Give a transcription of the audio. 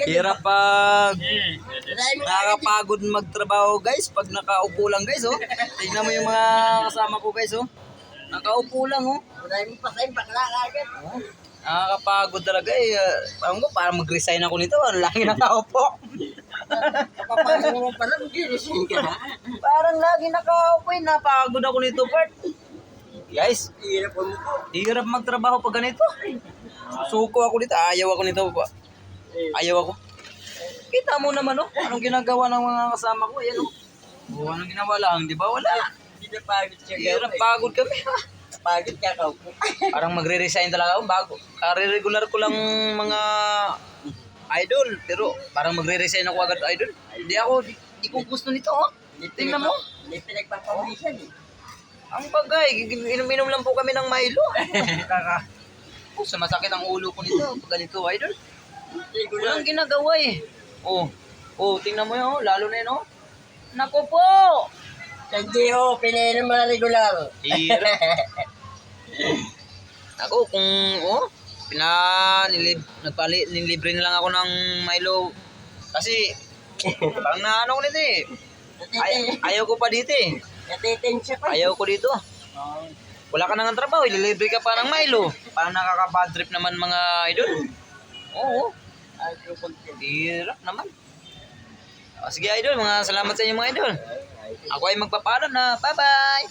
Hirap pag nakakapagod magtrabaho guys. Pag nakaupo lang guys oh. Tingnan mo yung mga kasama ko guys oh. Nakaupo lang oh. Oh. Nakakapagod talaga eh. Parang mag-resign ako nito. Ang lagi nakaupo. Parang lagi nakaupo eh. Napagod ako nito part. Guys, hirap magtrabaho pag ganito. Suko ako dito. Ayaw ako nito. Ayaw ako. Kita mo naman oh. Anong ginagawa ng mga kasama ko. Ayan oh. Oh, anong ginawa lang. Di ba? Wala. Hirap pagod kami. Pagod ka kaupo. Parang magre-resign talaga ako bago. Kare-regular ko lang mga idol. Pero parang magre-resign ako agad idol. Di ko gusto nito oh. Tingnan mo. Hindi pinagpapawisan eh. Ang bagay, inom-inom lang po kami ng Milo. Sumasakit ang ulo ko nito. Pag ganito idol. Walang ginagawa eh. Oh, tingnan mo yun oh. Lalo na yun oh. Naku po! Hindi ho, pinainom mo na regular. Hirap. Ako kung nilibre na lang ako ng Milo kasi parang naano ko nito eh. Ayaw ko pa dito eh. Natitensya pa. Ayaw ko dito. Wala ka nang trabaho, ililibre ka pa ng Milo. Parang nakaka-bad trip naman mga idol. Oo. Hirap naman. Sige idol, salamat sa inyo mga idol. Ako ay magpapaalam na. Bye-bye!